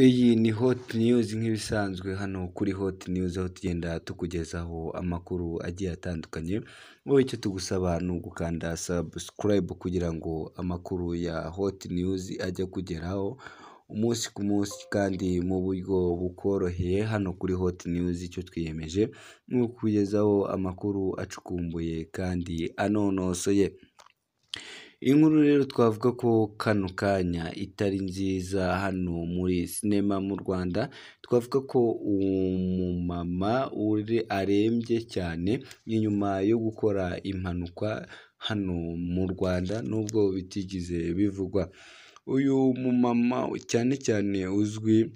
Iyi ni hot news nk'ibisanzwe hano kuri hot news, aho tugenda tukugezaho amakuru agiye atandukanye. Wowe icyo tugusaba ni ugukanda subscribe kugira ngo amakuru ya hot news ajye kugeraho umunsi ku munsi kandi mu buryo bukoroheye. Hano kuri hot news icyo twiyemeje ni ukukugezaho amakuru acukumbuye kandi anonosoye. Inkuru rero twavuga ko kano kanya itari nziza hano muri sinema mu Rwanda. Twavuga ko umumama arembye cyane inyuma yo gukora impanuka hano mu Rwanda, nubwo bitigeze bivugwa. Uyu mumama cyane cyane uzwi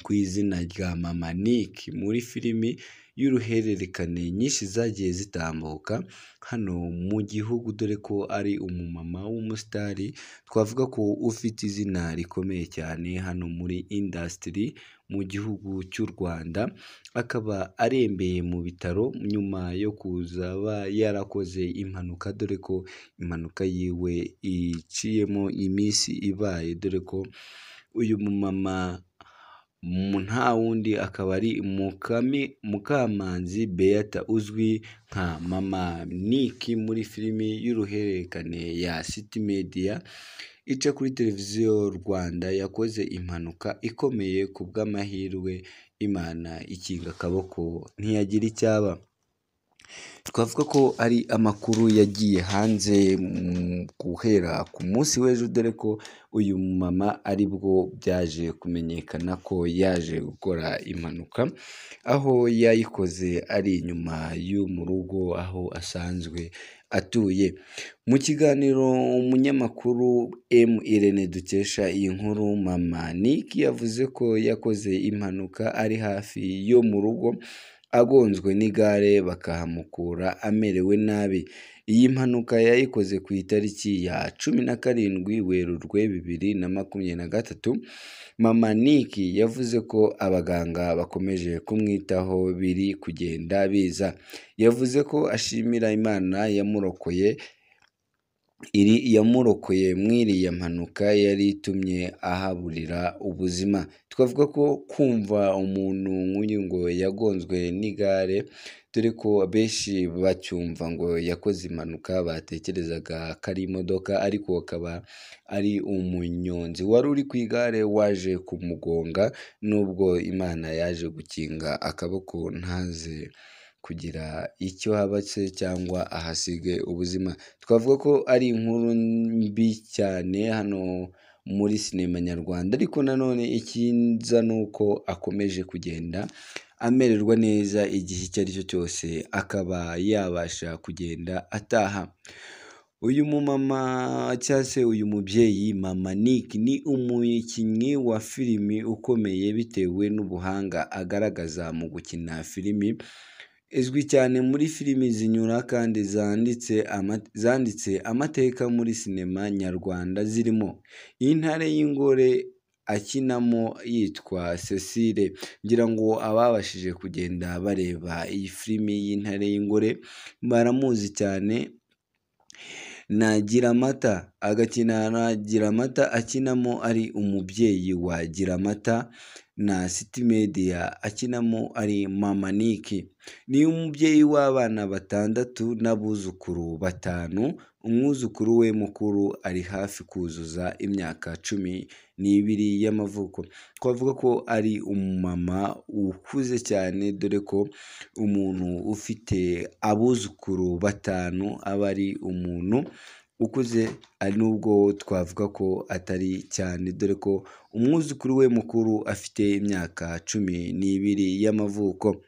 ku izina rya Mama Nick muri filimi y'uruhererekane nyinshi zagiye zitambuka hano mu gihugu, dore ko ari umumama w'umusitari. Twavuga ko ufite izina rikomeye cyane hano muri industry mu gihugu cy'u Rwanda, akaba arembeye mu bitaro nyuma yo kuza yarakoze impanuka, dore ko impanuka yiwe iciyemo iminsi ibaye, dore ko uyu mumama nta wundi akaba ari Mukamanzi Beata uzwi nka Mama Nick muri filimi y'uruhererekane ya City Media ica kuri televiziyo Rwanda. Yakoze impanuka ikomeye, ku bw'amahirwe Imana ikinga akaboko ntiyagira icyaba. Twavuga ko ari amakuru yagiye hanze guhera ku munsi w'ejo, dore ko uyu mama aribwo byaje kumenyekana ko yaje gukora impanuka, aho yayikoze ari inyuma yo mu rugo aho asanzwe atuye. Mu kiganiro umunyamakuru Irene dukesha iyi nkuru, Mama Nick yavuze ko yakoze impanuka ari hafi yo mu rugo agonzwe n'igare bakahamukura amerewe nabi. Iyi mpanuka yayikoze ku itariki ya 17 Werurwe 2023. Mama Nick yavuze ko abaganga bakomeje kumwitaho biri kugenda biza. Yavuze ko ashimira Imana yamurokoye mw'iriya mpanuka yari itumye ahaburira ubuzima. Twavuga ko kumva umuntu nk'uyu ngo yagonzwe n'igare, dore ko benshi bacyumva ngo yakoze impanuka batekerezaga ko ari imodoka, ariko akaba ari umunyonzi wari uri ku igare waje kumugonga, nubwo Imana yaje gukinga akaboko ntaze kugira icyo haba se cyangwa ahasige ubuzima. Twavuga ko ari inkuru mbi cyane hano muri sinema nyarwanda, ariko nanone ikiza ni uko akomeje kugenda amererwa neza, igihe icyo ari cyo cyose akaba yabasha kugenda ataha. Uyu mumama cyangwa se uyu mubyeyi Mama Nick ni umukinnyi wa filimi ukomeye bitewe n'ubuhanga agaragaza mu gukina filimi. Izwi cyane muri filimi zinyura kandi zanditse amateka muri sinema nyarwanda, zirimo Intare y'Ingore akinamo yitwa Cecile. Ngira ngo ababashije kugenda bareba iyi filimi y'Intare y'Ingore baramuzi cyane. Na Giramata agakina na Giramata akinamo ari umubyeyi wa Giramata, na City Media akinamo ari Mama Nick. Ni umubyeyi w'abana 6 n'abuzukuru 5. Umwuzukuru we mukuru ari hafi kuzuza imyaka 12 y'amavuko. Twavuga ko ari umumama ukuze cyane, dore ko umuntu ufite abuzukuru 5 aba ari umuntu ukuze, ari nubwo twavuga ko atari cyane, dore ko umwuzukuru we mukuru afite imyaka 12 y'amavuko.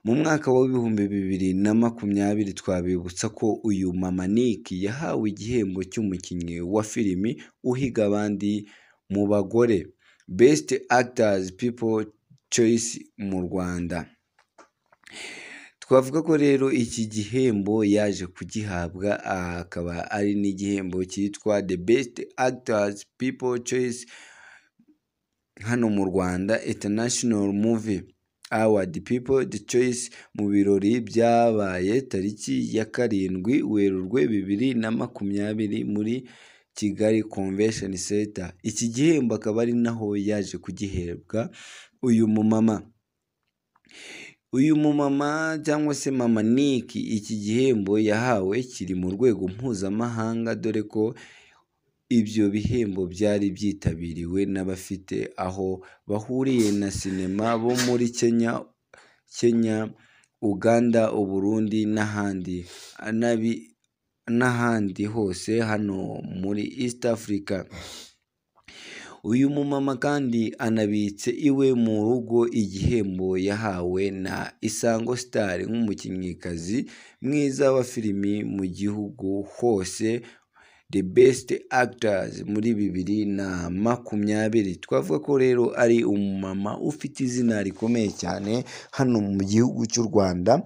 Mu mwaka wa 2020 twabibutsa ko uyu Mama Nick yahawe igihembo cy'umukinnyi wa filimi uhiga abandi mu bagore, Best Actors People Choice mu Rwanda. Twavuga ko rero iki gihembo yaje kugihabwa, akaba ari n'igihembo cyitwa The Best Actors People Choice hano mu Rwanda International Movie Award People the Choice, mu birori byabaye tariki ya 7 Werurwe 2020 muri Kigali Convention Center. Iki gihembo akaba ari naho yaje kugihebwa uyu mumama cyangwa se mama Nick. Iki gihembo yahawe kiri mu rwego mpuzamahanga, dore ko ibyo bihembo byari byitabiriwe n'abafite aho bahuriye na sinema bo muri Kenya, Uganda, Uburundi n'ahandi hose hano muri East Africa. Uyu mumama kandi anabitse iwe mu rugo igihembo yahawe na Isango Star nk'umukinnyikazi mwiza wa filimi mu gihugu hose, the best actors muri 2020. Twavuga ko rero ari umumama ufite izina rikomeye cyane hano mu gihugu cy'u Rwanda,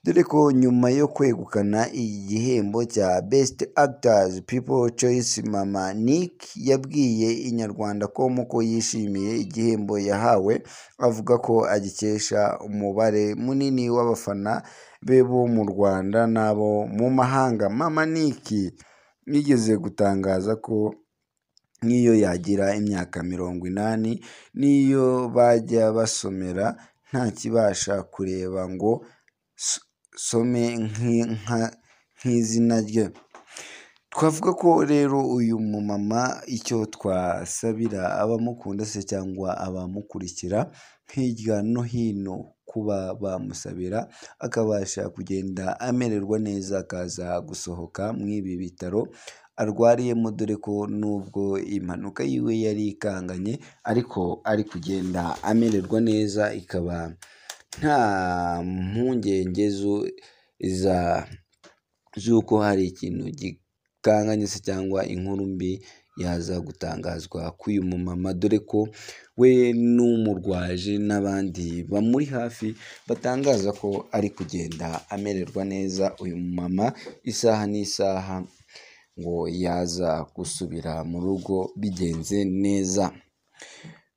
dore ko nyuma yo kwegukana igihembo cya Best Actors People Choice, mama Nick yabwiye Inyarwanda ko yishimiye igihembo yahawe, avuga ko agikesha umubare munini w'abafana be bo mu Rwanda n'abo mu mahanga. Mama Nick yigeze gutangaza ko nk'iyo yagira imyaka 80 n'iyo bajya basomera nta kibasha kureba ngo some nk'izina rye. Twavuga ko rero uyu mumama icyo twasabira abamukunda se cyangwa abamukurikira hirya no hino, kuba bamusabira akabasha kugenda amererwa neza, akaza gusohoka mw'ibi bitaro arwariyemo, dore ko nubwo impanuka yiwe yari ikanganye ariko ari kugenda amererwa neza, ikaba nta mpungenge z'uko hari ikintu gikanganye se cyangwa inkuru mbi yaza gutangazwa k'uyu mumama, dore ko we n'umurwaje n'abandi bamuri hafi batangaza ko ari kugenda amererwa neza. Uyu mumama isaha n'isaha ngo yaza gusubira mu rugo bigenze neza.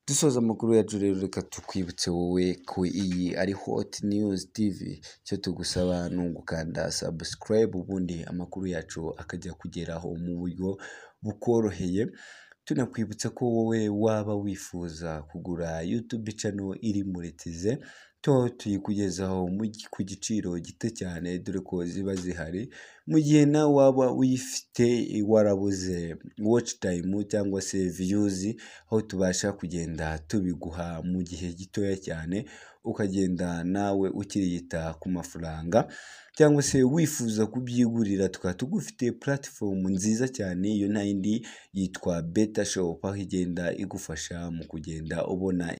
Dusoza amakuru yacu rero, reka tukwibutse wowe ko iyi ari Hot News TV. Cyo tugusaba ni ugukanda subscribe, ubundi amakuru yacu akajya kugeraho mu buryo bukoroheye. Tunakwibutsa ko wowe waba wifuza kugura YouTube channel iri muri Tize, tuyikugezaho ku giciro gito cyane, dore ko ziba zihari. Mu gihe nawe waba uyifite warabuze watch time cyangwa se views, aho tubasha kugenda tubiguha mu gihe gitoya cyane, ukagenda nawe ukiriyita ku mafaranga, cyangwa se wifuza kubyigurira, tukaba tugufite platform nziza cyane. Iyo nta yindi yitwa Beta Shop, aho igenda igufasha mu kugenda ubona